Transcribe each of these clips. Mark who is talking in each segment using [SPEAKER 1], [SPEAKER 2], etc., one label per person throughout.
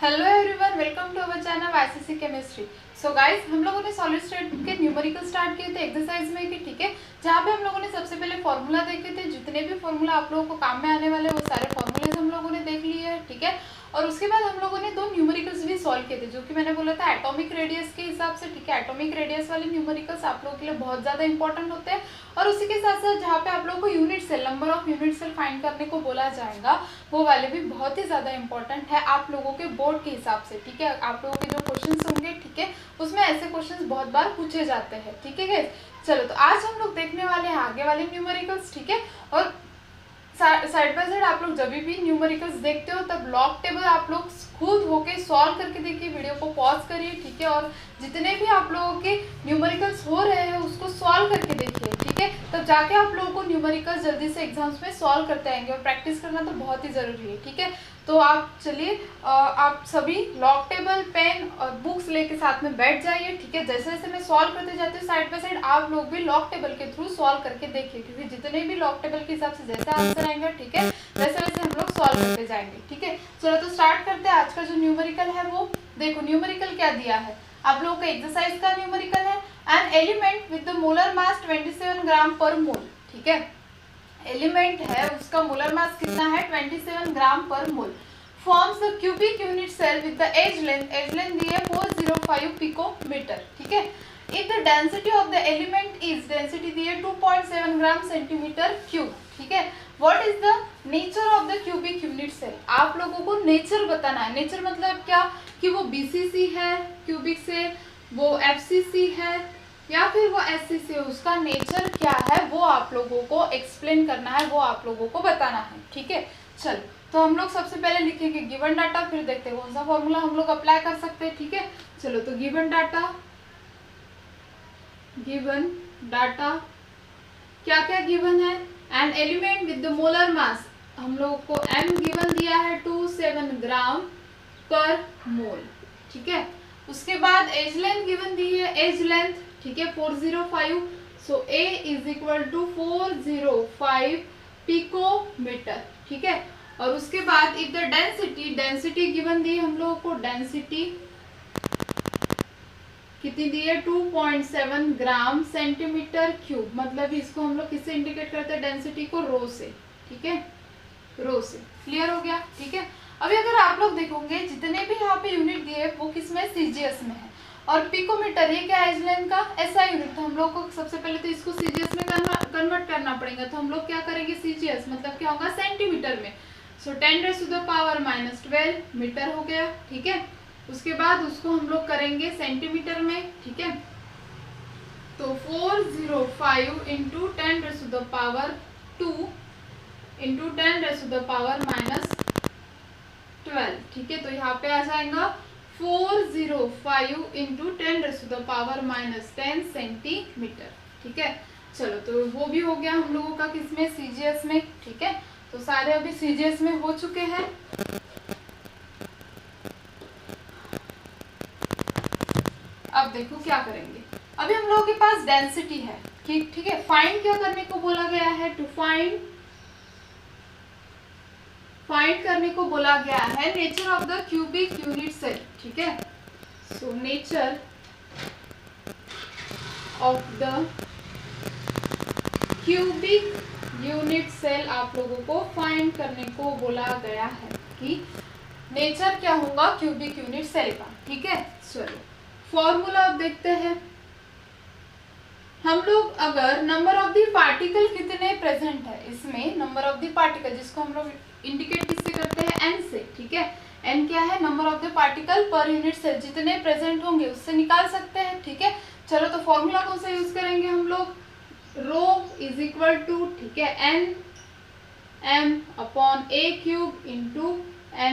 [SPEAKER 1] Hello everyone, welcome to our channel ICC chemistry. So guys, हम लोगों ने solid state के न्यूमेरिकल स्टार्ट किए थे एक्सरसाइज में कि ठीक है, जहाँ पे हम लोगों ने सबसे पहले फार्मूला देखे थे। जितने भी फार्मूला आप लोगों को काम में आने वाले वो सारे फार्मूलेज हम लोगों ने देख लिए हैं, ठीक है। और उसके बाद हम लोगों ने दो न्यूमेरिकल्स भी सॉल्व किए थे, जो कि मैंने बोला था एटॉमिक रेडियस के हिसाब से, ठीक है। एटॉमिक रेडियस वाले न्यूमेरिकल्स आप लोगों के लिए बहुत ज्यादा इंपॉर्टेंट होते हैं। और उसी के साथ साथ जहाँ पे आप लोगों को unit cell, number of unit cell find करने को बोला जाएगा, वो वाले भी बहुत ही ज्यादा इंपॉर्टेंट है आप लोगों के बोर्ड के हिसाब से, ठीक है। आप लोगों के जो क्वेश्चंस होंगे, ठीक है, उसमें ऐसे क्वेश्चंस बहुत बार पूछे जाते हैं, ठीक है गाइस। चलो, तो आज हम लोग देखने वाले हैं आगे वाले न्यूमेरिकल्स, ठीक है। और साइड बाय साइड आप लोग जब भी न्यूमेरिकल्स देखते हो तब लॉग टेबल आप लोग खुद होके सॉल्व करके देखिए, वीडियो को पॉज करिए, ठीक है। और जितने भी आप लोगों के न्यूमेरिकल्स हो रहे हैं उसको सॉल्व करके देखिए, ठीक है। तब जाके आप लोगों को न्यूमेरिकल्स जल्दी से एग्जाम्स में सॉल्व करते आएंगे। और प्रैक्टिस करना तो बहुत ही जरूरी है, ठीक है। तो आप चलिए, आप सभी लॉग टेबल, पेन और बुक्स लेके साथ में बैठ जाइए, ठीक है। जैसे जैसे मैं सॉल्व करते जाती हूँ साइड बाय साइड आप लोग भी लॉग टेबल के थ्रू सॉल्व करके देखिए, क्योंकि जितने भी लॉग टेबल के हिसाब से जैसा आंसर आएंगे, ठीक है, वैसे वैसे हम लोग सॉल्व करते जाएंगे, ठीक है। चलो, तो स्टार्ट करते हैं। आज का जो न्यूमेरिकल है वो देखो, न्यूमेरिकल क्या दिया है आप लोगों का। एक्सरसाइज का न्यूमेरिकल है, an element with the molar mass 27 gram per मोल, ठीक है। एलिमेंट है, उसका मोलर मास कितना है, 27 gram per mole. Forms the cubic unit cell with the edge length दी है 405 पिकोमीटर, ठीक है। If the density of the element is, density दी है 2.7 ग्राम सेंटीमीटर क्यूब, ठीक है। What is the nature of the cubic unit cell, आप लोगों को नेचर बताना है। नेचर मतलब क्या, कि वो बीसीसी है क्यूबिक से, वो एफसीसी है या फिर वो एससीसी है, उसका नेचर क्या है वो आप लोगों को एक्सप्लेन करना है, वो आप लोगों को बताना है, ठीक है। चलो, तो हम लोग सबसे पहले लिखेंगे गिवन डाटा, फिर देखते हैं कौन सा फॉर्मूला हम लोग अप्लाई कर सकते हैं, ठीक है। चलो, तो गिवन डाटा क्या क्या गिवन है, an element with the molar mass, हम लोग को m गिवन दिया है 27 ग्राम पर मोल, ठीक है। उसके बाद एज लेंथ गिवन दी है, एज लेंथ, ठीक है, 405, so a is equal to 405 picometre, ठीक है। और उसके बाद इफ द डेंसिटी गिवन दी हम लोगों को, डेंसिटी कितनी दी है, 2.7 ग्राम सेंटीमीटर क्यूब, मतलब इसको हम लोग किससे इंडिकेट करते हैं, डेंसिटी को रो से, ठीक है, रो से। क्लियर हो गया, ठीक है। अभी अगर आप लोग देखोगे जितने भी यहाँ पे यूनिट दिए वो किसमें, सीजीएस में है। और पिकोमीटर ये क्या है, एज लेंथ का ऐसा यूनिट, तो हम लोग को सबसे पहले तो इसको सीजीएस में कन्वर्ट करना पड़ेगा। तो हम लोग क्या करेंगे, सीजीएस मतलब क्या होगा, सेंटीमीटर में। सो 10⁻⁻12 मीटर हो गया, ठीक है। उसके बाद उसको हम लोग करेंगे सेंटीमीटर में, ठीक है। तो 405 इंटू 10⁻² इंटू 10⁻⁻12, ठीक है। तो यहाँ पे आ जाएगा 405 इंटू 10⁻⁻10 सेंटीमीटर, ठीक है। चलो, तो वो भी हो गया हम लोगों का किसमें, सीजीएस में, ठीक है। तो सारे अभी सीजीएस में हो चुके हैं। अब देखो क्या करेंगे, अभी हम लोगों के पास डेंसिटी है, ठीक है। फाइंड क्या करने को बोला गया है, टू फाइंड करने को बोला गया है nature of the cubic unit cell, ठीक है। So nature of the cubic unit cell आप लोगों को फाइंड करने को बोला गया है कि नेचर क्या होगा क्यूबिक यूनिट सेल का, ठीक है। चलो, फॉर्मूला अब देखते हैं हम लोग। अगर नंबर ऑफ द पार्टिकल कितने प्रेजेंट है इसमें, नंबर ऑफ द पार्टिकल जिसको हम लोग इंडिकेट किससे करते हैं, n से, ठीक है। n क्या है, number of the particle per unit cell, जितने प्रेजेंट होंगे उससे निकाल सकते हैं, ठीक है। चलो, तो फॉर्मूला कौन सा यूज करेंगे हम लोग, रो इज इक्वल टू, ठीक है, n m/a³ इंटू na,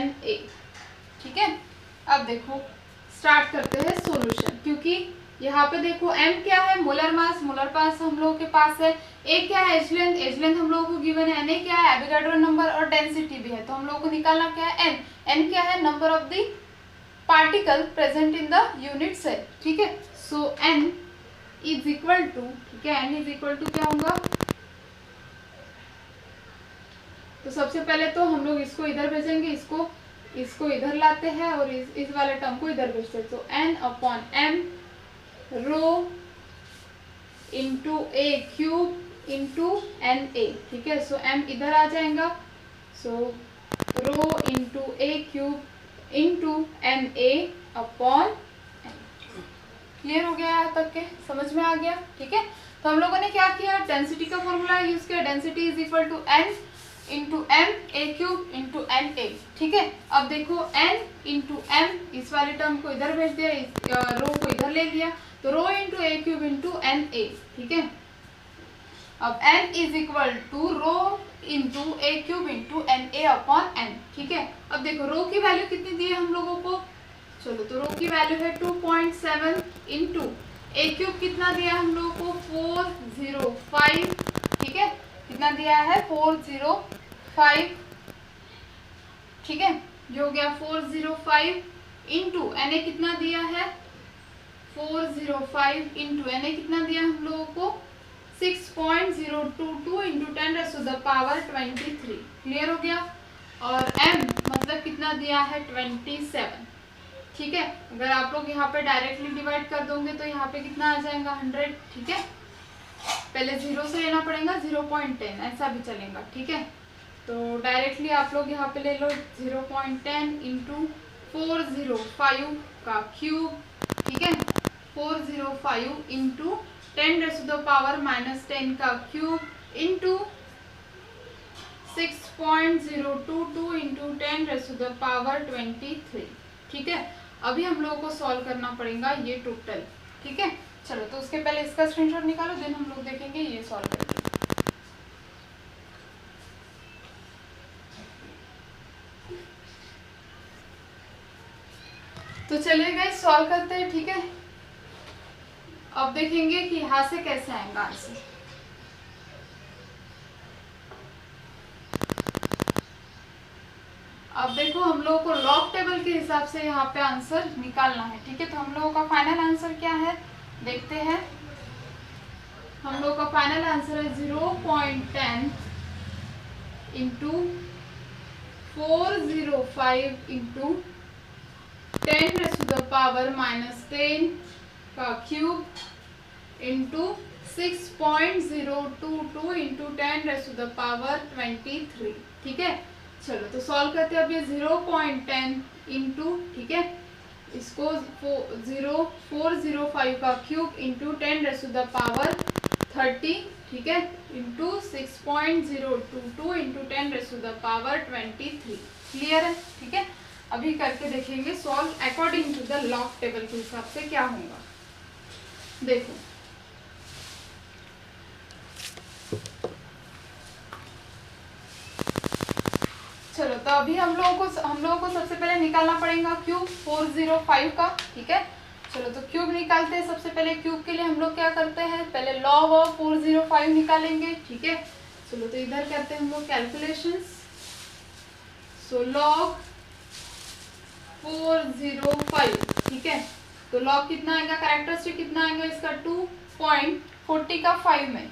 [SPEAKER 1] ठीक है। अब देखो स्टार्ट करते हैं सॉल्यूशन, क्योंकि यहाँ पे देखो m क्या है, मोलर मास हम लोगों के पास है, a क्या है, एज लेंथ हम लोगों को गिवन है, na क्या है, एवोगाड्रो नंबर, और डेंसिटी भी है। तो हम लोगों को निकालना क्या है, n क्या है, number of the particle present in the unit cell, ठीक है। So n is equal to, ठीक है, n इज इक्वल टू क्या होगा, तो सबसे पहले तो हम लोग इसको इधर भेजेंगे, इसको इसको इधर लाते हैं और इस वाले टर्म को इधर भेजते हैं। तो n upon m rho into a cube into N A, ठीक है। सो m इधर आ जाएगा, so rho into a cube into N A upon n। Clear हो गया यहाँ तक के, समझ में आ गया, ठीक है। तो हम लोगों ने क्या किया, डेंसिटी का फॉर्मूला यूज किया, density is equal to n into M a cube into N A, ठीक है। अब देखो n इंटू एम, इस वाले टर्म को इधर भेज दिया, रो को इधर ले लिया, तो rho into a cube into N A, ठीक है। अब n is equal to rho into a cube into N A upon n, ठीक है। अब देखो रो की वैल्यू कितनी दी है हम लोगों को, चलो तो रो की वैल्यू है 2.7 इंटू ए क्यूब कितना दिया है हम लोगों को 405, ठीक है। कितना दिया है 405, ठीक है। जो हो गया 405 इंटू एन ए कितना दिया है 405 इंटू एन ए कितना दिया हम लोगों को 6.022 इंटू 10⁻23। क्लियर हो गया। और m मतलब कितना दिया है 27, ठीक है। अगर आप लोग यहाँ पे डायरेक्टली डिवाइड कर दोगे तो यहाँ पे कितना आ जाएगा 100, ठीक है। पहले 0 से लेना पड़ेगा, 0.10 ऐसा भी चलेगा, ठीक है। तो डायरेक्टली आप लोग यहाँ पे ले लो 0.10 इंटू 405 का क्यूब, ठीक है। 405 इंटू 10⁻⁻10 का क्यूब इंटू 6.022 इंटू 10⁻23, ठीक है। अभी हम लोगों को सॉल्व करना पड़ेगा ये टोटल, ठीक है। चलो तो उसके पहले इसका स्क्रीनशॉट निकालो, देन हम लोग देखेंगे ये सॉल्व करके। तो चलिए गाइस सॉल्व करते हैं, ठीक है। अब देखेंगे कि यहाँ से कैसे आएगा आंसर। अब देखो हम लोगों को लॉग टेबल के हिसाब से यहाँ पे आंसर निकालना है, ठीक है। तो हम लोगों का फाइनल आंसर क्या है देखते हैं। हम लोगों का फाइनल आंसर है 0.10 इंटू 405 इंटू 10⁻⁻10 का क्यूब इंटू 6.022 इंटू 10⁻23, ठीक है। चलो तो सॉल्व करते हैं। अब ये 0.10 इंटू, ठीक है, इसको 405 का क्यूब इंटू 10⁻30, ठीक है, इंटू 6.022 इंटू 10⁻23। क्लियर है, ठीक है। अभी करके देखेंगे solve according to the log table के हिसाब से क्या होगा। देखो चलो तो अभी हम लोगों को सबसे पहले निकालना पड़ेगा क्यूब 405 का, ठीक है। चलो तो क्यूब निकालते हैं। सबसे पहले क्यूब के लिए हम लोग क्या करते हैं, पहले लॉग ऑफ 405 निकालेंगे, ठीक है। चलो तो इधर करते हैं हम लोग कैलकुलेशंस। सो लॉग 405, ठीक है। तो लॉग कितना आएगा, कैरेक्टरिस्टिक कितना आएगा इसका 2.40 का 5 में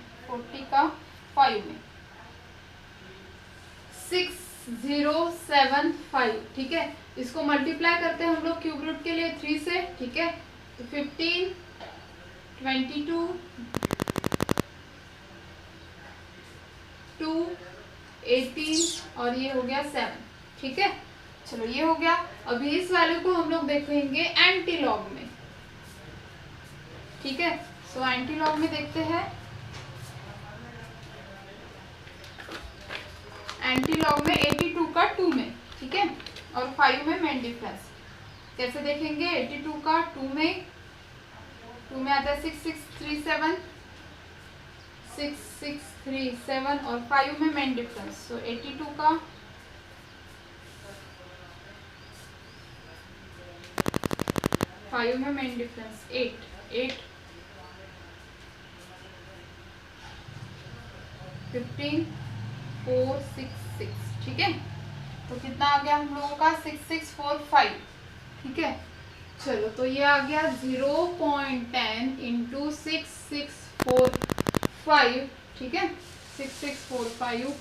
[SPEAKER 1] 6075, ठीक है। इसको मल्टीप्लाई करते हैं हम लोग क्यूब रूट के लिए 3 से, ठीक है। तो 15, 22, 2, 18 और ये हो गया 7, ठीक है। चलो ये हो गया। अभी इस वैल्यू को हम लोग देखेंगे एंटी लॉग में, ठीक है। सो एंटी लॉग में देखते हैं। एंटी लॉग में 82 का 2 में, ठीक है, और 5 में मेन डिफरेंस। कैसे देखेंगे, 82 का 2 में आता है 6637 और 5 में मेन डिफरेंस। सो 82 का 5 में मेन डिफरेंस 8 15 4 6 6, ठीक है। तो कितना आ गया हम लोगों का 6645, ठीक है। चलो तो ये आ गया 0.10 इंटू 6645, ठीक है। 6645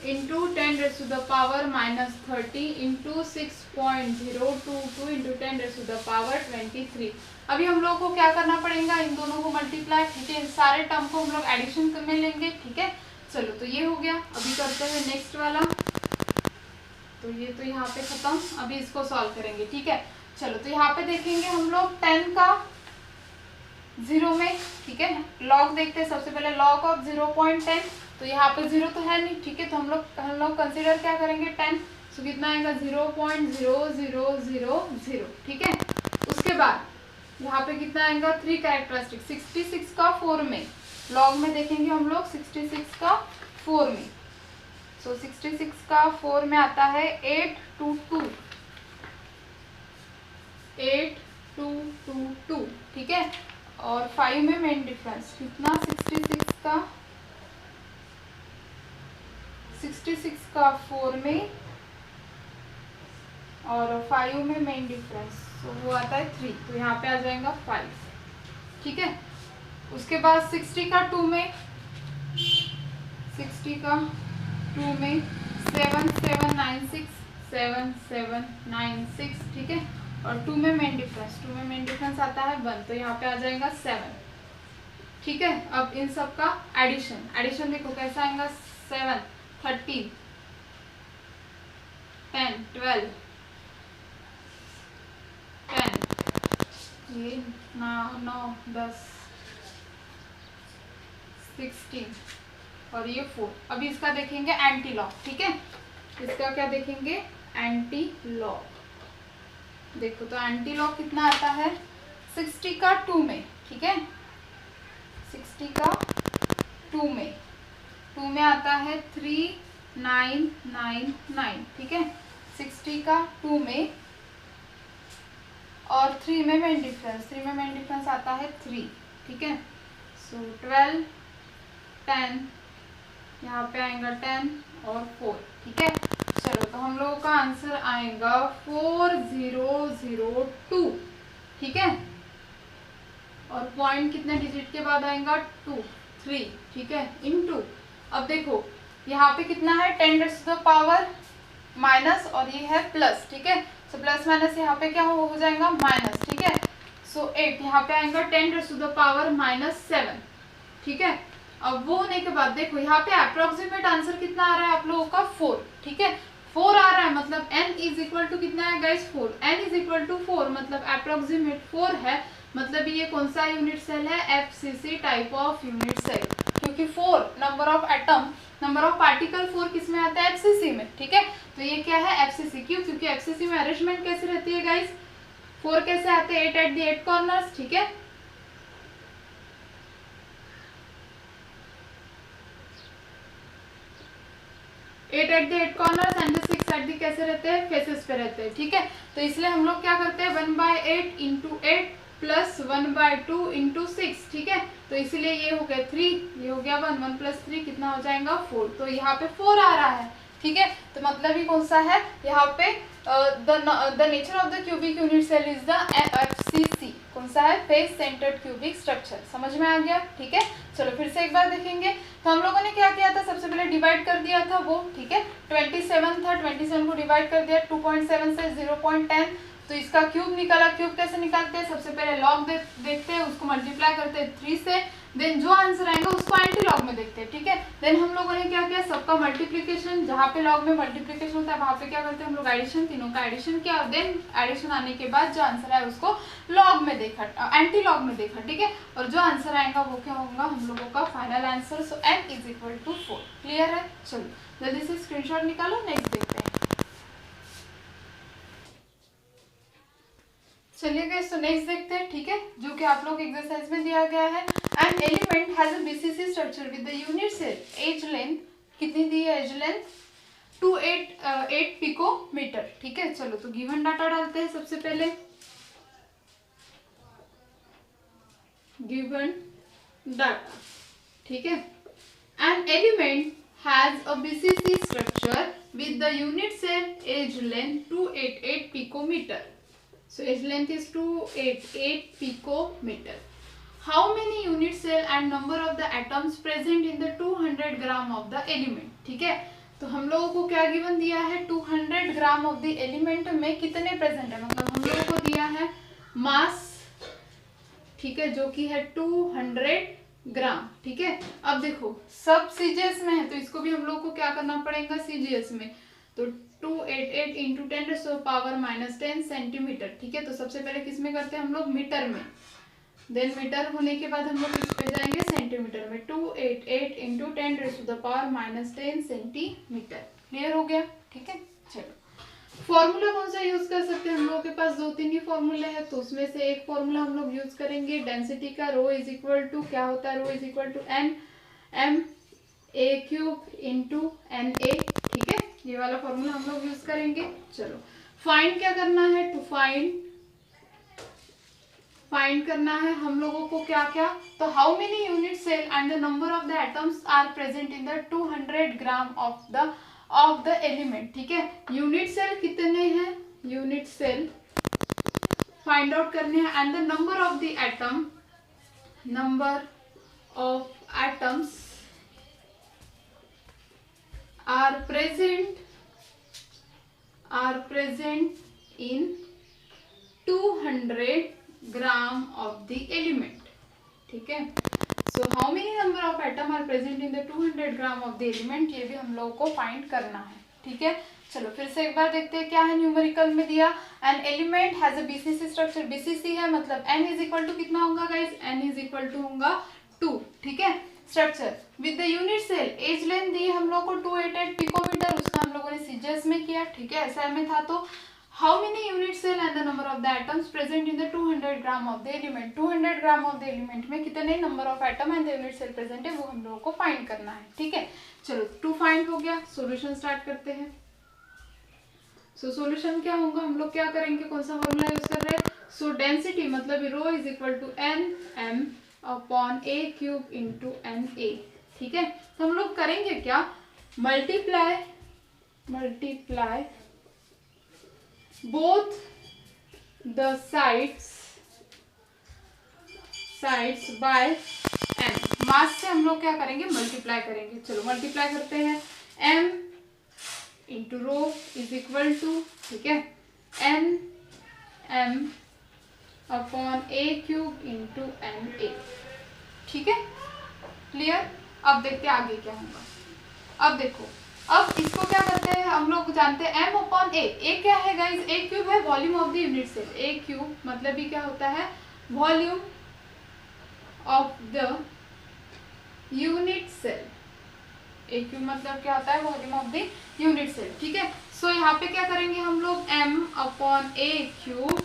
[SPEAKER 1] इंटू 10⁻⁻30 इंटू 6.022 इंटू 10⁻23। अभी हम लोग को क्या करना पड़ेगा, इन दोनों को मल्टीप्लाई, ठीक है, इन सारे टर्म को हम लोग एडिशन में लेंगे, ठीक है। चलो तो ये हो गया। अभी करते हैं नेक्स्ट वाला। तो ये तो यहाँ पे खत्म, अभी इसको सॉल्व करेंगे, ठीक है। चलो तो यहाँ पे देखेंगे हम लोग 10 का 0 में, ठीक है, लॉग देखते हैं सबसे पहले, लॉग ऑफ 0.10। तो यहाँ पे 0 तो है नहीं, ठीक है, तो हम लोग कंसीडर क्या करेंगे 10। तो कितना आएगा 0.0000, ठीक है। उसके बाद यहाँ पे कितना आएगा 3 कैरेक्टरिस्टिक, 66 का 4 में, लॉग में देखेंगे हम लोग 66 का 4 में। सो 66 का 4 में आता है 8222, ठीक है। और 5 में मेन डिफरेंस कितना, 66 का 4 में और 5 में मेन डिफरेंस, तो वो आता है 3, तो यहाँ पे आ जाएगा 5, ठीक है। उसके बाद 60 का 2 में 7796, ठीक है। और 2 में मेन डिफरेंस आता है 1, तो यहाँ पे आ जाएगा 7, ठीक है। अब इन सब का एडिशन देखो कैसा आएगा, 7 13 10 12 10, ये 9 10 16 और ये 4। अभी इसका देखेंगे एंटी लॉग, ठीक है। इसका क्या देखेंगे, एंटी लॉग। देखो तो एंटी लॉग कितना आता है 60 का 2 में, ठीक है, 60 का 2 में आता है 3999, ठीक है, 60 का 2 में और 3 में मेन डिफरेंस आता है 3, ठीक है। सो 12 10, यहाँ पे आएगा 10 और 4, ठीक है। चलो तो हम लोगों का आंसर आएगा 4002, ठीक है। और पॉइंट कितने डिजिट के बाद आएगा 2 3, ठीक है, इनटू। अब देखो यहाँ पे कितना है 10⁻⁻, और ये है प्लस, ठीक है। सो प्लस माइनस यहाँ पे क्या हो जाएगा माइनस, ठीक है। सो 8 यहाँ पे आएगा 10⁻⁻7, ठीक है। अब वो होने के बाद देखो यहाँ पे अप्रोक्सीमेट आंसर कितना आ रहा है आप लोगों का 4, ठीक है, 4 आ रहा है, मतलब n इज इक्वल टू कितना है guys 4, n is equal to 4, मतलब अप्रोक्सीमेट 4 है, मतलब ये कौन सा यूनिट सेल है, FCC type of unit cell, क्योंकि 4 नंबर ऑफ पार्टिकल 4 किस में आता है, FCC में, ठीक है। तो ये क्या है FCC, क्यों, क्योंकि FCC में अरेंजमेंट कैसे रहती है गाइस, 4 कैसे आते हैं, 8 एट द 8 कॉर्नर्स, ठीक है। 8 at the 8 corners and 6 at the कैसे रहते हैं, फेसेस पे रहते हैं, ठीक है। तो इसलिए हम लोग क्या करते हैं 1/8 इंटू 8 प्लस 1/2 इंटू 6, ठीक है। तो इसीलिए ये हो गया 3, ये हो गया 1, 1 प्लस 3 कितना हो जाएगा 4, तो यहाँ पे 4 आ रहा है, ठीक है। तो मतलब ये कौन सा है, यहाँ पे the nature of the cubic unit cell is the FCC, कौन सा है, फेस सेंटर्ड क्यूबिक स्ट्रक्चर, समझ में आ गया, ठीक है। चलो फिर से एक बार देखेंगे। तो हम लोगों ने क्या किया था, सबसे पहले डिवाइड कर दिया था वो, ठीक है, 27 था, 27 को डिवाइड कर दिया 2.7 से 0.10, तो इसका क्यूब निकाला। क्यूब कैसे निकालते हैं, सबसे पहले लॉग देखते हैं, उसको मल्टीप्लाई करते हैं 3 से, देन जो आंसर आएगा उसको एंटी लॉग में देखते हैं, ठीक है। देन हम लोगों ने क्या किया, सबका मल्टीप्लिकेशन, जहाँ पे लॉग में मल्टीप्लिकेशन होता है वहाँ पे क्या करते हैं हम लोग एडिशन, तीनों का एडिशन किया, और देन एडिशन आने के बाद जो आंसर है उसको लॉग में देखा, एंटी लॉग में देखा, ठीक है। और जो आंसर आएगा वो क्या होगा हम लोगों का final answer. So n is equal to 4, clear है। चलो जल्दी से स्क्रीनशॉट निकालो, नेक्स्ट देखते हैं। चलिए गाइस, तो नेक्स्ट देखते हैं, ठीक है, जो कि आप लोग एक्सरसाइज में दिया गया है। An element has a BCC structure with the unit cell edge length, कितनी दी है एज लेंथ, 8 पिकोमीटर, ठीक है। चलो तो गिवन डाटा डालते हैं सबसे पहले, गिवन डाटा, ठीक है। An element has a BCC structure with the unit cell edge length 288 picometre. So its length is 288 picometer. How many unit cell and number of the atoms present in the 200 gram of the element? ठीक है, तो हम लोगों को क्या given दिया है, 200 gram of the element में कितने प्रेजेंट है, मतलब हम लोगों को दिया है मास, ठीक है, जो कि है 200 ग्राम, ठीक है। अब देखो सब सीजीएस में है तो इसको भी हम लोग को क्या करना पड़ेगा सीजीएस में, तो 288 इंटू 10⁻⁻10 सेंटीमीटर, ठीक है। तो सबसे पहले किस में करते हैं हम लोग, मीटर में, देन मीटर होने के बाद हम लोग किस पे जाएंगे, सेंटीमीटर में। 288 इंटू 10⁻⁻10 सेंटीमीटर, क्लियर हो गया, ठीक है। चलो फॉर्मूला कौन सा यूज कर सकते हैं, हम लोगों के पास 2-3 ही फॉर्मूले हैं, तो उसमें से एक फॉर्मूला हम लोग यूज करेंगे डेंसिटी का, रो इज इक्वल टू क्या होता है, rho is equal to N M a cube into N A, ठीक है, ये वाला फॉर्मूला हम लोग यूज करेंगे। चलो फाइंड क्या करना है, टू फाइंड करना है हम लोगों को क्या क्या, तो how many unit cell and the number of the atoms are present in the 200 gram of the element, ठीक है। यूनिट सेल कितने हैं, यूनिट सेल फाइंड आउट करने हैं, and the number of the atom, number of atoms are present in 200 gram of the element, ठीक है। So how many number of atom are present in the 200 gram of the element, ये भी हम लोगों को find करना है, ठीक है। चलो फिर से एक बार देखते हैं क्या है न्यूमेरिकल में दिया, an element has a BCC structure, BCC है मतलब एन इज इक्वल टू कितना होगा guys, N is equal to होगा 2, ठीक है। Structure with the unit cell, edge length दी हम लोग को 288 पिकोमीटर, उसका हम लोगों ने सीजीएस में किया, ठीक है, ऐसा में था। तो how many unit cell and the number of the atoms present in the 200 gram of the element, 200 gram of the element में कितने number of atom and the unit cell present है वो हम लोगों को फाइंड करना है, ठीक है। चलो 2 फाइंड हो गया, सॉल्यूशन स्टार्ट करते हैं। सो सॉल्यूशन क्या होगा, हम लोग क्या करेंगे, कौन सा फॉर्मूला यूज कर रहे हैं, सो डेंसिटी मतलब rho is equal to N M upon a cube into N A, ठीक है। तो हम लोग करेंगे क्या, multiply both the sides by m, mass से हम लोग क्या करेंगे, मल्टीप्लाई करेंगे। चलो मल्टीप्लाई करते हैं, m into rho is equal to, ठीक है, n m upon a cube into N A, ठीक है, क्लियर। अब देखते हैं आगे क्या होगा। अब देखो, अब इसको क्या करते हैं हम लोग जानते हैं m अपॉन ए क्या है गाइज, ए क्यूब है volume of the unit cell, a cube मतलब ये क्या होता है, volume of the unit cell, a cube मतलब क्या होता है, volume of the unit cell, ठीक है। सो यहाँ पे क्या करेंगे हम लोग, m upon a cube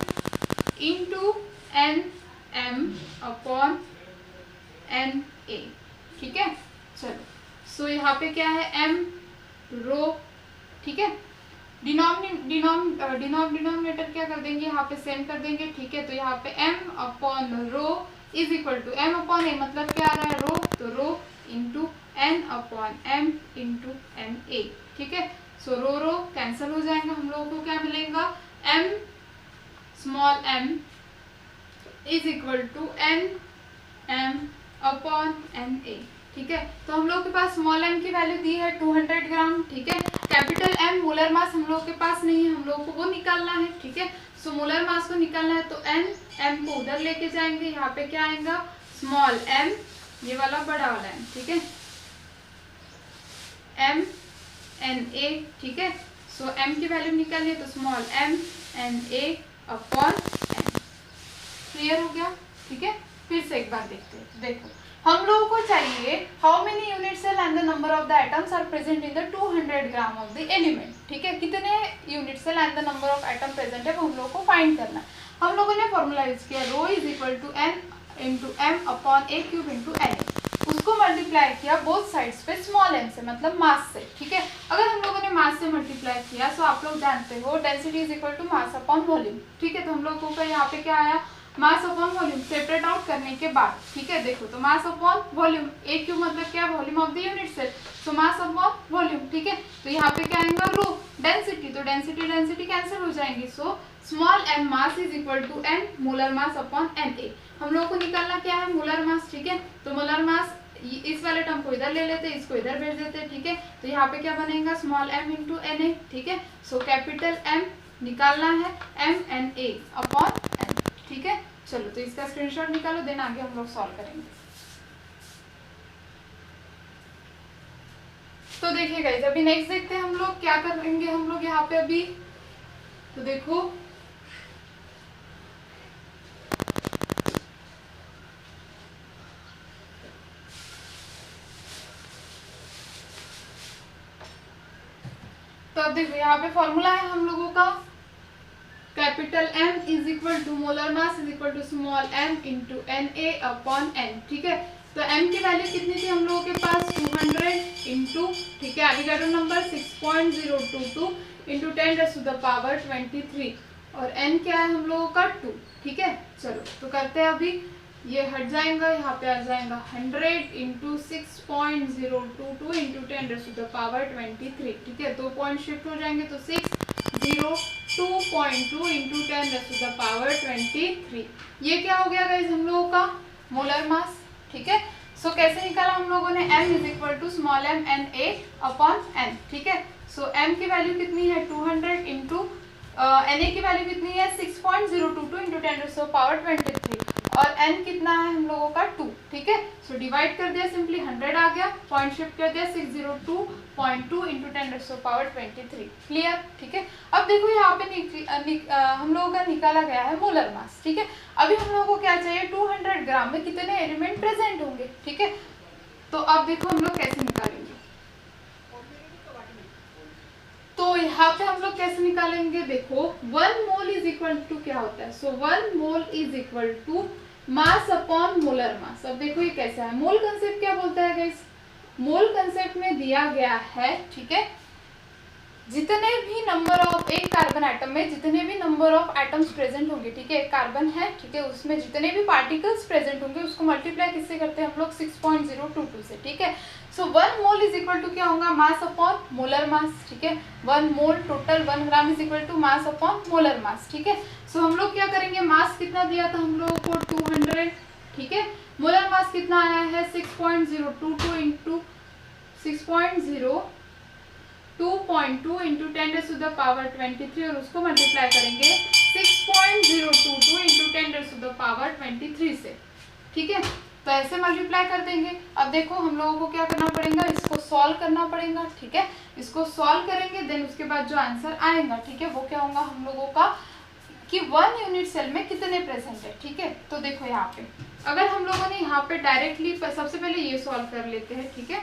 [SPEAKER 1] into n M upon N A, ठीक है। चलो सो यहाँ पे क्या है, m रो, ठीक है, डिनोमिनेटर क्या कर देंगे, यहाँ पे सेम कर देंगे, ठीक है। तो यहाँ पे m upon rho is equal to m upon a मतलब क्या आ रहा है, रो, तो rho into n upon m into N A, ठीक है। सो रो कैंसिल हो जाएगा, हम लोगों को क्या मिलेगा, m small m is equal to n m upon N A, ठीक है। तो हम लोग के पास स्मॉल m की वैल्यू दी है 200 ग्राम, ठीक है। कैपिटल M मोलर मास हम लोग के पास नहीं है, हम लोग को वो निकालना है, ठीक है। सो मोलर मास को निकालना है तो n m को उधर लेके जाएंगे, यहाँ पे क्या आएगा, स्मॉल m, ये वाला बड़ा वाला m, ठीक है, m n a, ठीक है। सो m की वैल्यू निकालिए तो small m n a upon n, clear हो गया, ठीक है। फिर से एक बार देखते हैं, देखो हम लोगों को चाहिए how many unit cell and the number of the atoms are present in the 200 gram of the element, ठीक है, कितने unit cell and the number of atom present है वो हम लोगों को फाइंड करना है। हम लोगों ने फॉर्मूला यूज किया, rho is equal to N into M upon a cube into N, उसको मल्टीप्लाई किया बोथ साइड्स पे स्मॉल m से मतलब मास से, ठीक है। अगर हम लोगों ने मास से मल्टीप्लाई किया तो आप लोग जानते हो density is equal to mass upon volume, ठीक है। तो हम लोगों का यहाँ पे क्या आया, mass upon volume separate out करने के बाद, ठीक है। देखो तो mass upon volume, a cube मतलब क्या, volume of the unit cell, so mass upon volume, ठीक है। तो यहाँ पे क्या आएगा, रो डेंसिटी, तो डेंसिटी कैंसिल हो जाएंगी, so small m mass is equal to n molar mass upon N A. हम लोग को निकालना क्या है, मोलर मास, ठीक है। तो मोलर मास इस वाले टर्म को इधर ले लेते हैं, इसको इधर भेज देते हैं, ठीक है। तो यहाँ पे क्या बनेगा, small m into N A, ठीक है। सो कैपिटल M निकालना है mna अपॉन n, ठीक है। चलो तो इसका स्क्रीनशॉट निकालो, देन आगे हम लोग सॉल्व करेंगे। तो देखिए गाइस, अभी नेक्स्ट देखते हैं हम लोग क्या करेंगे हम लोग यहाँ पे अभी। तो देखो तो अब देखो यहाँ पे फॉर्मूला है हम लोगों का, capital M is equal to molar mass is equal to small m into Na upon n, ठीक है। तो m की वैल्यू कितनी थी हम लोगों के पास, 200 इंटू, ठीक है, एविगाड्रो नंबर 6.022 इंटू 10⁻23 और n क्या है हम लोगों का 2, ठीक है। चलो तो करते हैं अभी, ये हट जाएगा, यहाँ पे आ जाएगा 100 इंटू 6.022 इंटू 10⁻23, ठीक है। 2 पॉइंट शिफ्ट हो जाएंगे तो 602.2 इंटू 10⁻23, ये क्या हो गया गाइस हम लोगों का मोलर मास, ठीक है। सो कैसे निकाला हम लोगों ने, m is equal to small m Na upon n, ठीक है। सो m की वैल्यू कितनी है 200 इंटू Na की वैल्यू कितनी है 6.022 इंटू 10⁻23 और n कितना है हम लोगों का 2, ठीक है। सो डिवाइड कर दिया, सिंपली 100 आ गया, पॉइंट शिफ्ट कर दिया 602.2 इंटू 10⁻23, क्लियर, ठीक है। अब देखो यहाँ पे हम लोगों का निकाला गया है मोलर मास, ठीक है। अभी हम लोगों को क्या चाहिए, 200 ग्राम में कितने एलिमेंट प्रेजेंट होंगे, ठीक है। तो अब देखो हम लोग कैसे निकालेंगे, तो यहाँ पे हम लोग कैसे निकालेंगे, देखो 1 मोल इज इक्वल टू क्या होता है, so 1 mole is equal to mass upon molar mass. अब देखो ये कैसा है, मोल कंसेप्ट क्या बोलता है गाइस, मोल कंसेप्ट में दिया गया है, ठीक है, जितने भी नंबर ऑफ एक कार्बन एटम में जितने भी नंबर ऑफ एटम्स प्रेजेंट होंगे, ठीक है, एक कार्बन है, ठीक है, उसमें जितने भी पार्टिकल्स प्रेजेंट होंगे उसको मल्टीप्लाई किससे करते हैं हम लोग 6.022 से, ठीक है। So 1 mole is equal to क्या होगा, मास अपॉन मोलर मास, ठीक है। 1 mole total 1 gram is equal to mass upon molar mass, ठीक है। सो हम लोग क्या करेंगे, मास कितना दिया था हम लोगों को 200, ठीक है। मोलर मास कितना आया है 6.022 इंटू 6.022 इंटू 10⁻23 और उसको मल्टीप्लाई करेंगे 6.022 इंटू 10⁻23 से, ठीक है। तो ऐसे मल्टीप्लाई कर देंगे। अब देखो हम लोगों को क्या करना पड़ेगा, इसको सॉल्व करना पड़ेगा, ठीक है। इसको सॉल्व करेंगे, देन उसके बाद जो आंसर आएगा, ठीक है, वो क्या होगा हम लोगों का कि 1 यूनिट सेल में कितने प्रेजेंट है, ठीक है। तो देखो यहाँ पे अगर हम लोगों ने यहाँ पे डायरेक्टली सबसे पहले ये सॉल्व कर लेते हैं, ठीक है।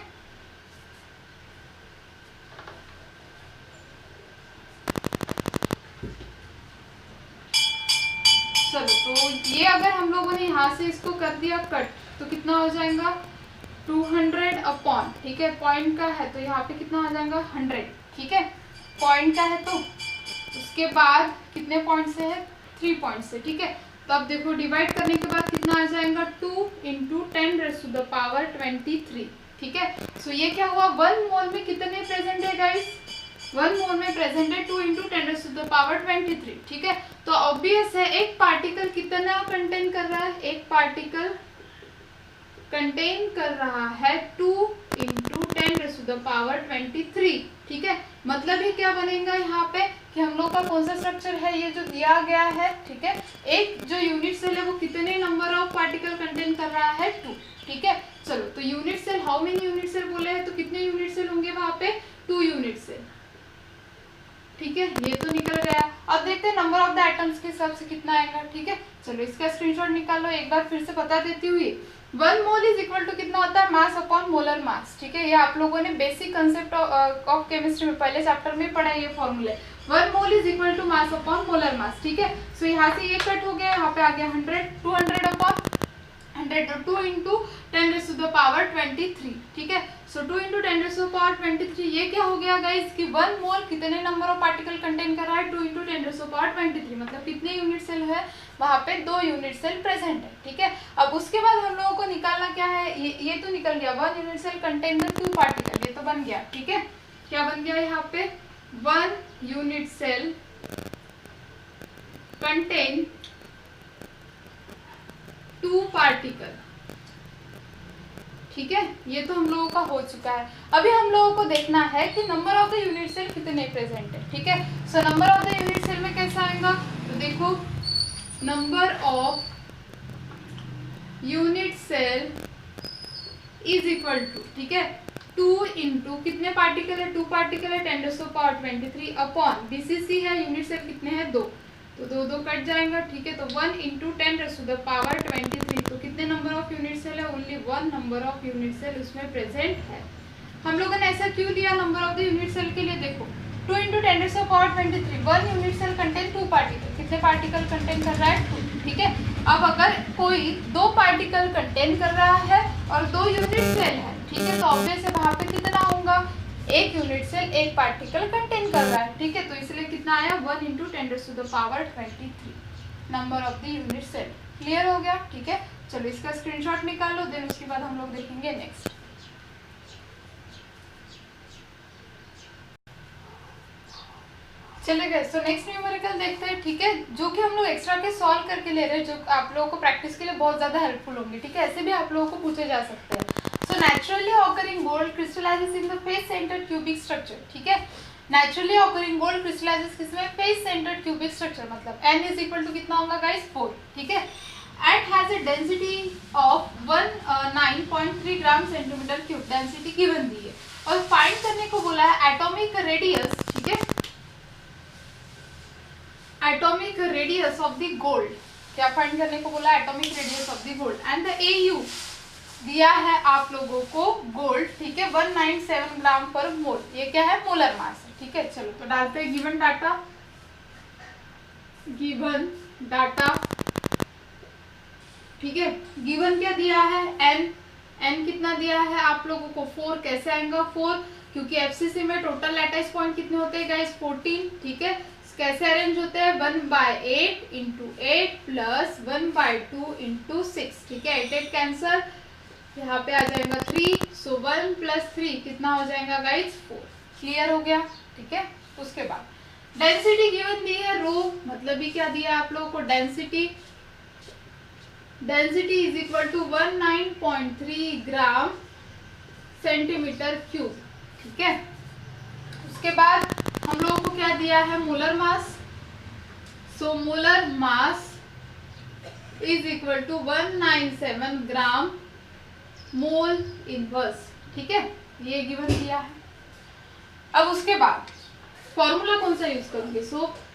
[SPEAKER 1] चलो तो ये अगर हम लोगों ने यहाँ से इसको कर दिया कट तो कितना हो जाएगा 200 अपॉन, ठीक है, पॉइंट का है तो यहाँ पे कितना आ जाएगा 100, ठीक है, पॉइंट का है तो उसके बाद कितने पॉइंट से है 3 पॉइंट से, ठीक है। तो अब देखो डिवाइड करने के बाद कितना आ जाएगा 2 इंटू 10⁻23, ठीक है। सो ये क्या हुआ 1 मोल में कितने प्रेजेंट है गाइस, 1 मोल में प्रेजेंट है 2 इंटू 10⁻23, ठीक है। तो ऑब्वियस है एक पार्टिकल कितना कंटेन कर रहा है, एक पार्टिकल कंटेन कर रहा है 2 इंटू 10⁻23, ठीक है। मतलब ये क्या बनेगा यहाँ पे कि हम लोग का कौन सा स्ट्रक्चर है, ये जो दिया गया है, ठीक है, एक जो यूनिट सेल है वो कितने नंबर ऑफ पार्टिकल कंटेन कर रहा है 2, ठीक है। चलो तो unit cell, how many unit cell बोले हैं, तो कितने यूनिट सेल होंगे वहां पे 2 यूनिट सेल, ठीक है, ये तो निकल गया। अब देखते हैं नंबर ऑफ द एटम्स के हिसाब से कितना आएगा, ठीक है। चलो इसका स्क्रीनशॉट निकालो, एक बार फिर से बता देती हुई 1 मोल इज इक्वल टू कितना होता है मास अपॉन मोलर मास, ठीक है। ये आप लोगों ने बेसिक कंसेप्ट ऑफ केमिस्ट्री में पहले चैप्टर में पढ़ा है ये फॉर्मूले, 1 mole is equal to mass upon molar mass, ठीक है। सो यहाँ से ये कट हो गया, यहाँ पे आ गया 100, 200 अपॉन 100 2 इंटू 10⁻23, ठीक है। सो 2 इंटू 10⁻23 ये क्या हो गया गाइस कि 1 मोल कितने नंबर ऑफ पार्टिकल कंटेन कर रहा है 2 इंटू 10⁻23, मतलब कितने यूनिट सेल है वहां पे 2 यूनिट सेल प्रेजेंट है, ठीक है। अब उसके बाद हम लोगों को निकालना क्या है, ये तो निकल गया 1 unit cell contain the 2 particle, ये तो बन गया, ठीक है। क्या बन गया यहाँ पे 1 यूनिट सेल कंटेन 2 पार्टिकल, ठीक है, ये तो हम लोगों का हो चुका है। अभी हम लोगों को देखना है कि number of the unit cell कितने प्रेजेंट है। ठीक है, so number of the unit cell में कैसा आएगा, तो देखो number of unit cell is equal to, ठीक है, 2 इंटू कितने पार्टिकल है, 2 पार्टिकल है 10⁻23 अपॉन बीसीसी है, यूनिट सेल कितने हैं 2, तो 2 2 कट जाएगा। ठीक है, तो 1 इंटू 10⁻23, तो कितने नंबर ऑफ यूनिट सेल है, only 1 number of unit cell उसमें प्रेजेंट है। हम लोगों ने ऐसा क्यों लिया number of the unit cell के लिए, देखो 2 into 10⁻23, 1 unit cell contain 2 particle, कितने पार्टिकल कंटेन कर रहा है 2। ठीक है, अब अगर कोई 2 पार्टिकल कंटेन कर रहा है और 2 यूनिट सेल है, ठीक है, तो ऑब्वियस है वहां पे कितना होगा, 1 यूनिट सेल 1 पार्टिकल कंटेन कर रहा है। ठीक है, तो इसलिए कितना आया 1 into 10⁻23 number of the unit cell. Clear हो गया। ठीक है, चलो इसका स्क्रीनशॉट निकाल लो, देन उसके बाद हम लोग देखेंगे नेक्स्ट। चले गए, सो नेक्स्ट न्यूमेरिकल देखते हैं। ठीक है, जो कि हम लोग एक्स्ट्रा के सॉल्व करके ले रहे हैं, जो आप लोगों को प्रैक्टिस के लिए बहुत ज्यादा हेल्पफुल होंगे। ठीक है, ऐसे भी आप लोगों को पूछे जा सकते हैं। So naturally occurring gold crystallises in the face centred cubic structure. ठीक है, नेचुरली ऑकरिंग गोल्ड क्रिस्टलाइजेस किसमें, फेस सेंटर्ड क्यूबिक स्ट्रक्चर, मतलब n इज इक्वल टू कितना होगा गाइस 4। ठीक है, it has a density of 19.3 gram centimetre cube, density given दी है और फाइंड करने को बोला है एटॉमिक रेडियस। ठीक है, atomic radius of the gold, क्या फाइंड करने को बोला, atomic radius of the gold and the AU दिया है आप लोगों को गोल्ड। ठीक है, 197 ग्राम पर मोल, ये क्या है, मोलर मास है। ठीक है, चलो तो डालते हैं गिवन डाटा, गिवन डाटा। ठीक है, गिवन क्या दिया है, n कितना दिया है आप लोगों को 4, कैसे आएगा 4, क्योंकि एफसीसी में टोटल लैटिस पॉइंट कितने होते हैं गाइस 14। ठीक है, कैसे अरेंज होते हैं 1/8 इंटू 8 प्लस 1/2 इंटू 6। ठीक है, 8 8 कैंसर, यहाँ पे आ जाएगा 3, सो 1 + 3 कितना हो जाएगा गाइस 4। क्लियर हो गया। ठीक है, उसके बाद डेंसिटी गिवन दी है रो, मतलब ही क्या दिया है आप लोगों को, density is equal to 19.3 gram centimetre cube. ठीक है, उसके बाद हम लोगों को क्या दिया है, molar mass. So molar mass is equal to 197 gram mole inverse. ठीक है, ये गिवन दिया है। अब उसके बाद फॉर्मूला कौन सा यूज करूंगी,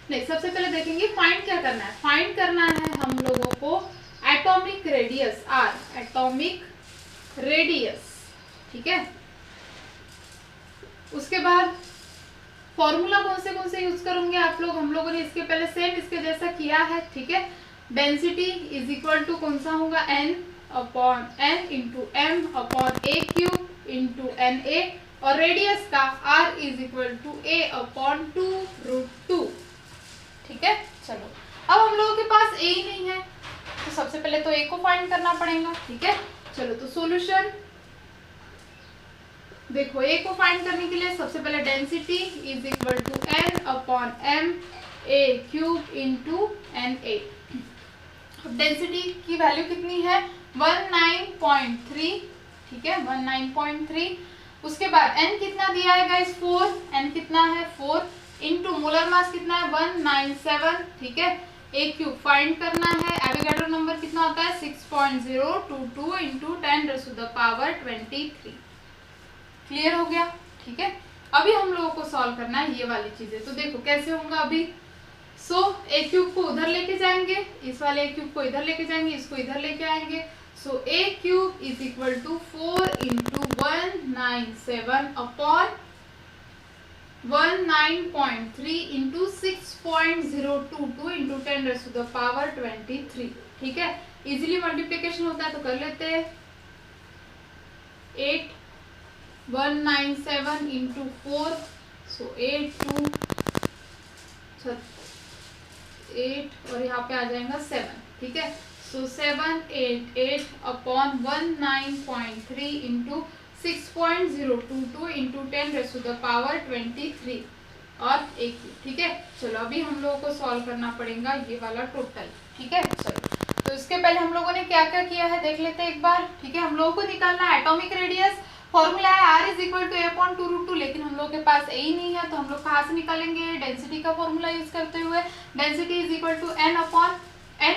[SPEAKER 1] नहीं सबसे पहले देखेंगे फाइंड क्या करना है। फाइंड करना है हम लोगों को atomic radius, r atomic radius. ठीक है, उसके बाद फॉर्मूला कौन से यूज करोगे आप लोग, हम लोगों ने इसके पहले सेम इसके जैसा किया है। ठीक है, डेंसिटी इज इक्वल टू कौन सा होगा, n upon n into m upon a cube into NA, और रेडियस का r is equal to a upon 2√2। ठीक है, चलो अब हम लोगों के पास a ही नहीं है, तो सबसे पहले तो a को फाइंड करना पड़ेगा। ठीक है, चलो तो सॉल्यूशन देखो, a को फाइंड करने के लिए सबसे पहले density is equal to n upon m a cube into NA। Density की वैल्यू कितनी है 19.3। ठीक है, 19.3। उसके बाद n कितना दिया है गाइस 4, n कितना है 4 इंटू मोलर मास कितना है 197। ठीक है, a क्यूब फाइंड करना है, एवोगैड्रो नंबर कितना होता है 6.022 इंटू 10⁻23। क्लियर हो गया। ठीक है, अभी हम लोगों को सॉल्व करना है ये वाली चीजें, तो देखो कैसे होगा अभी। a क्यूब को उधर लेके जाएंगे, इस वाले a क्यूब को इधर लेके जाएंगे, इसको इधर लेके आएंगे। a cube is equal to 4 into 197 upon 19.3 into 6.022 into 10⁻23। ठीक है, इजीली मल्टीप्लीकेशन होता है तो कर लेते हैं। 197 इंटू 4, सो 8 और यहाँ पे आ जाएगा 7। ठीक है, सो 788 अपॉन 19.3 इंटू 6.022 इंटू 10⁻23 और 1। ठीक है, चलो अभी हम लोगों को सॉल्व करना पड़ेगा ये वाला टोटल। ठीक है, चलो तो तो इसके पहले हम लोगों ने क्या क्या किया है देख लेते हैं एक बार, ठीक है। हम लोगों को निकालना है एटॉमिक रेडियस, फॉर्मूला है r is equal to a/√2, लेकिन हम लोग के पास a ही नहीं है, तो हम लोग कहाँ से निकालेंगे, डेंसिटी का फॉर्मूला यूज करते हुए। Density is equal to n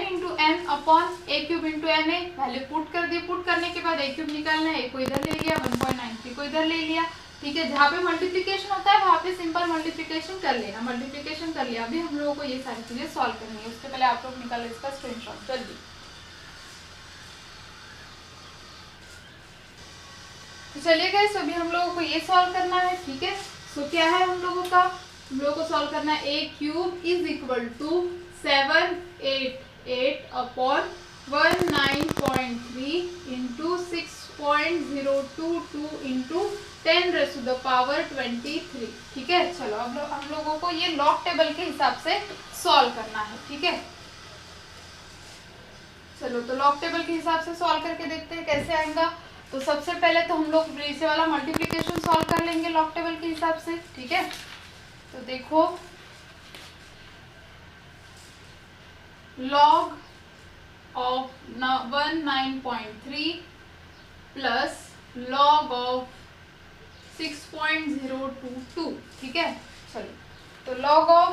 [SPEAKER 1] into N upon a cube into N A, value put कर दिए। पुट करने के बाद a क्यूब निकालना है, a को इधर ले लिया, 1.93 को इधर ले लिया, ठीक है। जहाँ पे मल्टीप्लिकेशन होता है वहाँ पे सिंपल मल्टीप्लिकेशन कर लेना, मल्टीप्लिकेशन कर लिया। अभी हम लोगों को ये सारी चीजें सॉल्व करनी है, उसके पहले आप लोग निकालो इसका स्क्रीनशॉट जल्दी। तो चलिए गाइस, अभी हम लोगों को ये सॉल्व करना है, ठीक है। सो क्या है हम लोगों का, हम लोगों को सॉल्व करना है a cube is equal to 788 upon 19.3 into 6.022 into 10⁻23, ठीक है। चलो अब हम लोगों को ये लॉग टेबल के हिसाब से सॉल्व करना है, ठीक है। चलो तो लॉग टेबल के हिसाब से सॉल्व करके देखते हैं कैसे आएगा। तो सबसे पहले तो हम लोग नीचे वाला मल्टीप्लिकेशन सॉल्व कर लेंगे लॉग टेबल के हिसाब से, ठीक है। तो देखो log of 19.3 plus log of 6.022, ठीक है। चलो तो log of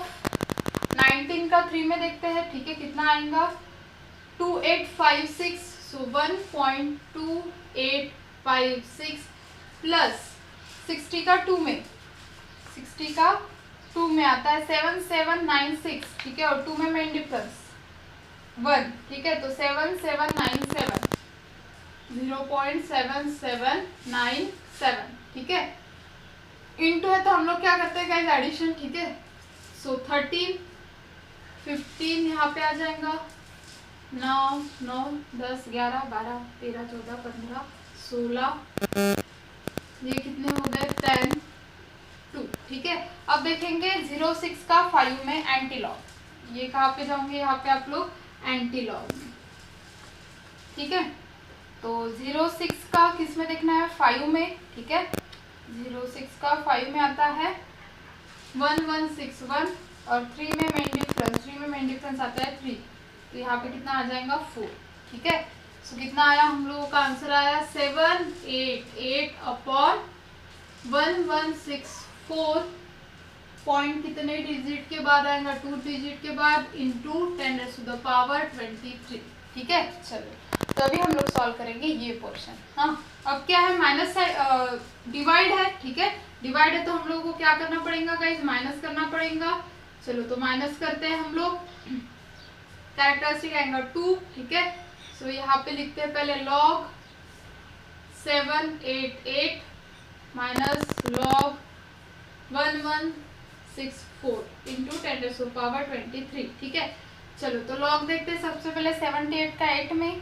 [SPEAKER 1] 19 का 3 में देखते हैं, ठीक है, कितना आएगा 2856, सो 1.2856 प्लस 60 का 2 में, 60 का 2 में आता है 7796, ठीक है, और 2 में मेन डिफरेंस 1, ठीक है। तो 7797, 0.7797, ठीक है। इनटू है तो हम लोग क्या करते हैं गाइस, एडिशन, ठीक है। सो 13 15 यहाँ पे आ जाएगा, 9 9 10 11 12 13 14 15 16, ये कितने हो गए 10 2, ठीक है। अब देखेंगे 06 का 5 में एंटी लॉग, ये कहाँ पे जाओगे, यहाँ पे आप लोग एंटी लॉग में, ठीक है। तो 06 का किस में देखना है, 5 में, ठीक है। 06 का 5 में आता है 1161 और 3 में मेन डिफरेंस आता है 3, तो यहाँ पे कितना आ जाएगा 4, ठीक है। सो कितना आया हम लोगों का आंसर आया 788 अपॉन 1164 पॉइंट कितने डिजिट के बाद आएगा, 2 डिजिट के बाद, इंटू 10⁻23, ठीक है। चलो तो अभी हम लोग सॉल्व करेंगे ये पोर्शन। हाँ अब क्या है, माइनस डिवाइड है, ठीक है। डिवाइड है तो हम लोगों को क्या करना पड़ेगा गाइस, माइनस करना पड़ेगा। चलो तो माइनस करते हैं हम लोग, कैरेक्टरिस्टिक आएगा 2, ठीक है। सो यहाँ पे लिखते हैं पहले log 788 माइनस log 1164 इंटू 10⁻23, ठीक है। चलो तो log देखते हैं सबसे पहले 78 का 8 में,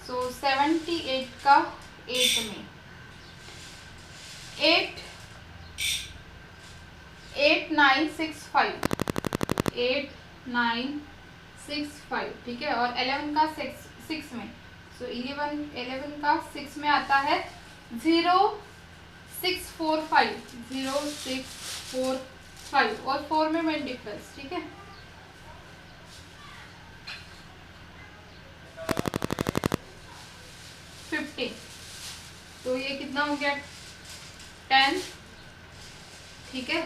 [SPEAKER 1] सो 78 का 8 में 8965, ठीक है। और 11 का 6 में, सो 11 का 6 में आता है 0645 और 4 में मेन डिफरेंस, ठीक है। तो ये कितना हो गया 10, ठीक है।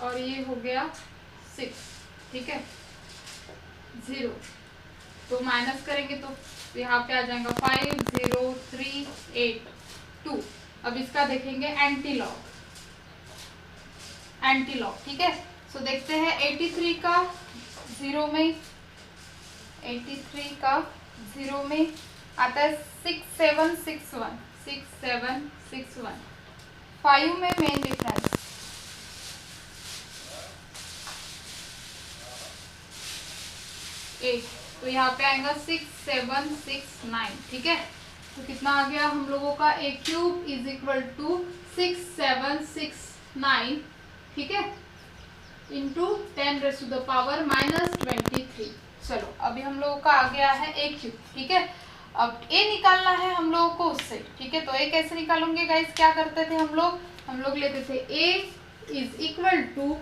[SPEAKER 1] और ये हो गया 6, ठीक है, 0, तो माइनस करेंगे तो यहाँ पे आ जाएगा 50382। अब इसका देखेंगे एंटी लॉग, ठीक है। सो देखते हैं 83 का 0 में, 83 का 0 में आता है 6761, 5 में मेन डिफरेंस, तो यहाँ पे आएगा 6769, ठीक है। तो कितना आ गया हम लोगों का, a cube is equal to 6769, ठीक है, इंटू 10⁻⁻23। चलो अभी हम लोगों का आ गया है a क्यूब, ठीक है। अब a निकालना है हम लोगों को उससे, ठीक है। तो a कैसे निकालेंगे गाइस, क्या करते थे हम लोग लेते थे a is equal to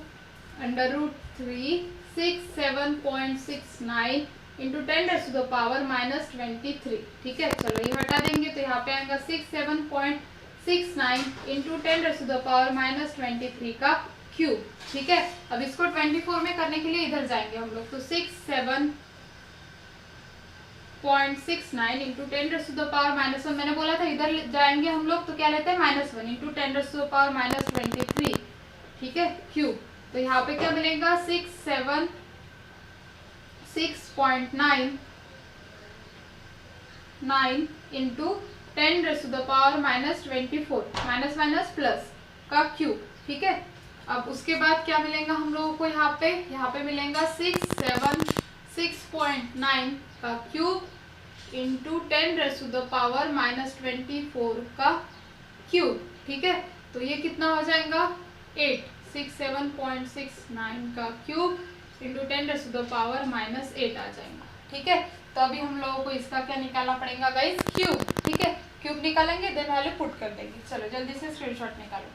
[SPEAKER 1] √3 67.69 into 10⁻⁻23। ठीक है, चलो ये हटा देंगे तो यहाँ पे आएगा 67.69 इंटू 10⁻⁻23 का क्यूब। ठीक है, अब इसको 24 में करने के लिए इधर जाएंगे हम लोग, तो 67.69 इंटू 10⁻⁻1, मैंने बोला था इधर जाएंगे हम लोग तो क्या लेते हैं -1 इंटू 10⁻⁻23। ठीक है, क्यूब। तो यहाँ पे क्या मिलेगा 6.9 इंटू 10⁻⁻24 माइनस माइनस प्लस का क्यूब। ठीक है, अब उसके बाद क्या मिलेगा हम लोगों को यहाँ पे मिलेगा 6.9 का क्यूब इंटू 10⁻⁻24 का क्यूब। ठीक है, तो ये कितना हो जाएगा 8। 67.69 का क्यूब इंटू 10⁻⁻8 आ जाएगा। ठीक है, तो अभी हम लोगों को इसका क्या निकालना पड़ेगा गाइस, क्यूब। ठीक है, क्यूब निकालेंगे देन वैल्यू पुट कर देंगे। चलो जल्दी से स्क्रीनशॉट निकालो।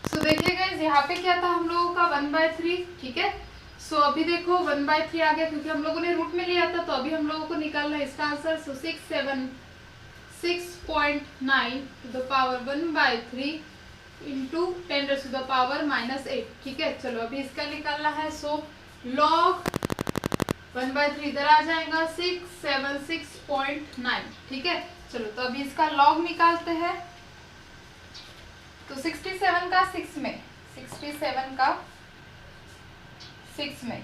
[SPEAKER 1] सो देखिए गाइस, यहाँ पे क्या था हम लोगों का 1/3। ठीक है, सो अभी देखो 1/3 आ गया क्योंकि हम लोगों ने रूट में लिया था, तो अभी हम लोगों को निकालना है इसका answer. So 6.9 to the power 1/3 into 10⁻⁻8। ठीक है, चलो अभी इसका निकालना है। सो लॉग 1/3 इधर आ जाएगा 676.9। ठीक है, चलो तो अभी इसका लॉग निकालते हैं। तो 67 का 6 में 67 का 6 में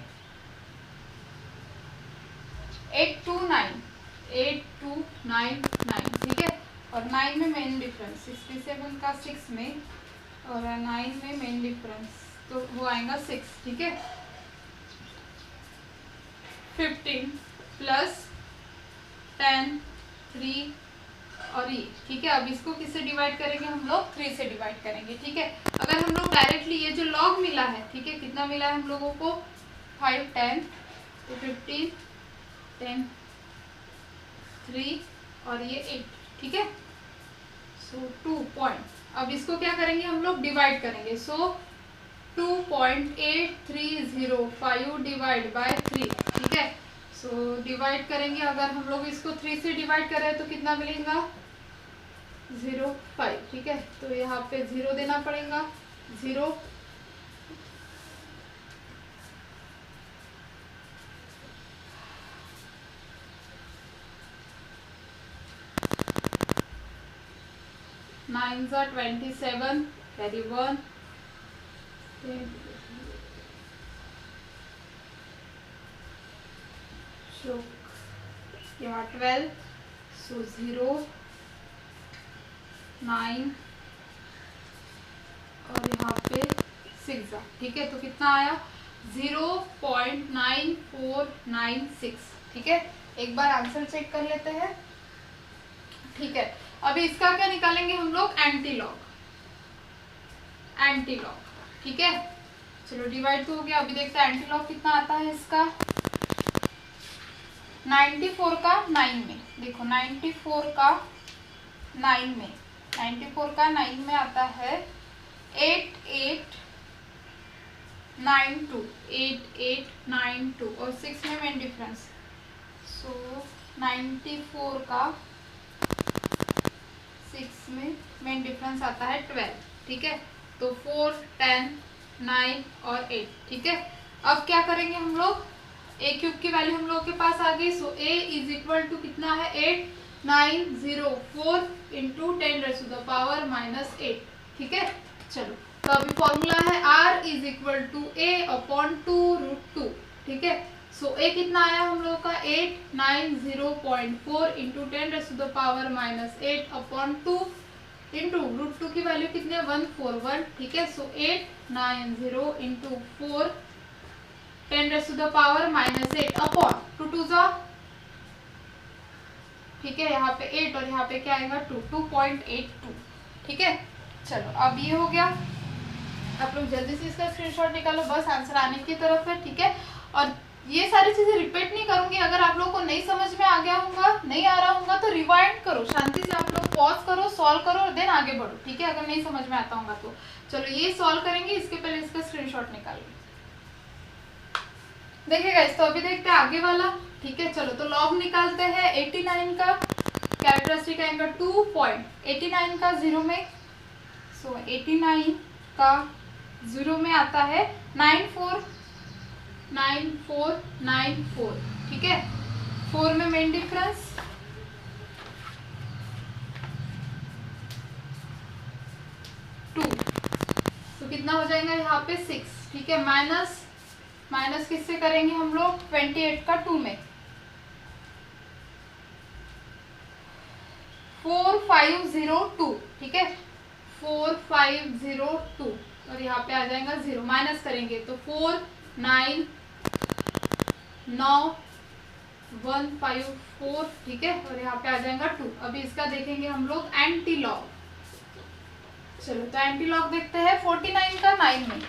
[SPEAKER 1] 82999। ठीक है, और 9 में मेन डिफरेंस, 67 का 6 में और 9 में मेन डिफरेंस, तो वो आएगा 6। ठीक है, 15 प्लस 10 3 और ये। ठीक है, अब इसको किससे डिवाइड करेंगे हम लोग, 3 से डिवाइड करेंगे। ठीक है, अगर हम लोग डायरेक्टली ये जो लॉग मिला है, ठीक है, कितना मिला है हम लोगों को 5 10 तो 15 10 3 और ये 8। ठीक है, सो 2 पॉइंट, अब इसको क्या करेंगे हम लोग डिवाइड करेंगे। सो 2.8305 डिवाइड बाय 3। ठीक है, सो डिवाइड करेंगे, अगर हम लोग इसको 3 से डिवाइड करें तो कितना मिलेगा 0.5। ठीक है, तो यहाँ पे 0 देना पड़ेगा, 0 9 ज़ा 27 कैरी 1 यहाँ 12 सो 0 9 और यहाँ पे 6 ज़ा। ठीक है, तो कितना आया 0.9496। ठीक है, एक बार आंसर चेक कर लेते हैं। ठीक है, अभी इसका क्या निकालेंगे हम लोग, एंटी लॉग। ठीक है, चलो डिवाइड तो हो गया, अभी देखते हैं एंटी लॉग कितना आता है इसका। 94 का 9 में, देखो 94 का 9 में, 94 का 9 में आता है 8892 और 6 में मेन डिफरेंस। सो 94 का 6 में मेन डिफरेंस आता है 12। ठीक है, तो 4 10 9 और 8। ठीक है, अब क्या करेंगे हम लोग, ए क्यूब की वैल्यू हम लोग के पास आ गई। सो ए इज इक्वल टू कितना है 8904 इंटू 10⁻⁻8। ठीक है, चलो तो अभी फॉर्मूला है r is equal to a upon 2√2। ठीक है, सो ए कितना आया हम लोग का 890.4 इंटू 10⁻⁻8 अपॉन 2 इंटू √2 की वैल्यू कितनी है 141। ठीक है, सो 890 इंटू 4 10⁻⁻8 अपॉन 2 2 ज़ा। ठीक है, यहाँ पे 8 और यहाँ पे क्या आएगा 2.82। ठीक है, चलो अब ये हो गया। आप लोग जल्दी से इसका स्क्रीनशॉट निकालो, बस आंसर आने की तरफ है। ठीक है, और ये सारी चीजें रिपीट नहीं करूंगी, अगर आप लोग को नहीं समझ में आ गया होगा, नहीं आ रहा होगा तो रिवाइंड करो शांति से आप लोग। पॉज करो, सॉल्व करो और देन आगे बढ़ो, ठीक है, अगर नहीं समझ में आता होगा तो। चलो ये सॉल्व करेंगे, इसके पहले इसका स्क्रीनशॉट निकालिए। देखिए गाइस, तो अभी देखते हैं आगे वाला, ठीक है। चलो तो लॉग निकालते हैं। 89 का कैरेक्टरिस्टिक आएगा 2.89 का 0 में, सो 89 का 0 में आता है 949494, ठीक है। 4 में मेन डिफरेंस 2, तो कितना हो जाएगा यहाँ पे 6, ठीक है। माइनस किससे करेंगे हम लोग, 28 का 2 में 4502, ठीक है, 4502, और यहाँ पे आ जाएगा 0, माइनस करेंगे तो 49154, ठीक है, और यहाँ पे आ जाएगा 2। अभी इसका देखेंगे हम लोग एंटी लॉग। चलो तो एंटी लॉग देखते हैं 49 का 9 में,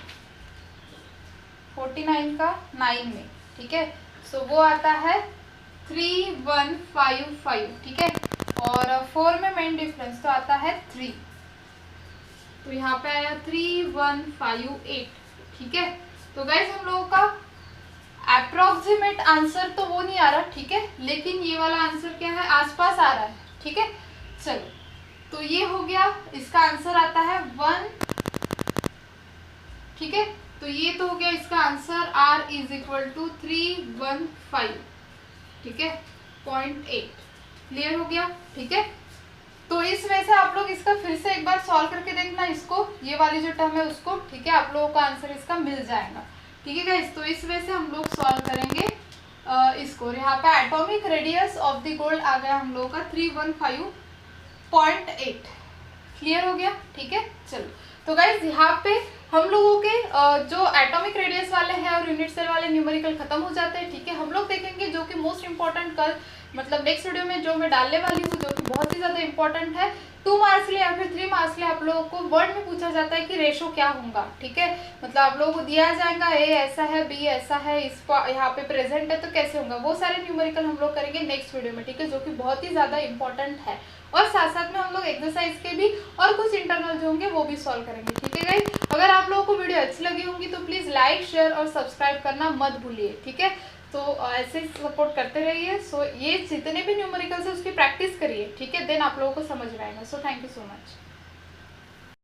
[SPEAKER 1] 49 का 9 में, ठीक है। सो वो आता है 3155, ठीक है, और 4 में मेन डिफरेंस तो आता है 3, तो यहाँ पे आया 3158, ठीक है। तो गाइस हम लोगों का अप्रोक्सीमेट आंसर तो वो नहीं आ रहा, ठीक है, लेकिन ये वाला आंसर क्या है, आसपास आ रहा है, ठीक है। चलो तो ये हो गया, इसका आंसर आता है 1, ठीक है। तो ये तो हो गया इसका answer, R is equal to 315, ठीक है, 0.8, क्लियर हो गया, ठीक है। तो इस वजह से आप लोग इसका फिर से एक बार सॉल्व करके देखना इसको, ये वाली जो टर्म है उसको, ठीक है, आप लोगों को आंसर इसका मिल जाएगा, ठीक है गाइस। तो इस वजह से हम लोग सॉल्व करेंगे इसको, और यहाँ पे atomic radius of the gold आ गया हम लोगों का 315.8, क्लियर हो गया, ठीक है। चलो तो गाइस यहाँ पे हम लोगों के जो एटॉमिक रेडियस वाले हैं और यूनिट सेल वाले न्यूमेरिकल खत्म हो जाते हैं, ठीक है। हम लोग देखेंगे जो कि मोस्ट इंपॉर्टेंट कल मतलब नेक्स्ट वीडियो में जो मैं डालने वाली हूँ, जो कि बहुत ही ज़्यादा इंपॉर्टेंट है, 2 मार्क्स लिए या फिर 3 मार्क्स लिए आप लोगों को वर्ड में पूछा जाता है कि रेशो क्या होगा, ठीक है। मतलब आप लोगों को दिया जाएगा ए ऐसा है, बी ऐसा है, इस यहाँ पे प्रेजेंट है तो कैसे होगा, वो सारे न्यूमेरिकल हम लोग करेंगे नेक्स्ट वीडियो में, ठीक है, जो कि बहुत ही ज़्यादा इंपॉर्टेंट है। और साथ साथ में हम लोग एक्सरसाइज के भी और कुछ इंटरनल जो होंगे वो भी सॉल्व करेंगे, ठीक है गाइस। अगर आप लोगों को वीडियो अच्छी लगी होंगी तो प्लीज़ लाइक, शेयर और सब्सक्राइब करना मत भूलिए, ठीक है। तो ऐसे ही सपोर्ट करते रहिए। सो ये जितने भी न्यूमेरिकल्स है उसकी प्रैक्टिस करिए, ठीक है, देन आप लोगों को समझ में आएगा। So thank you so much.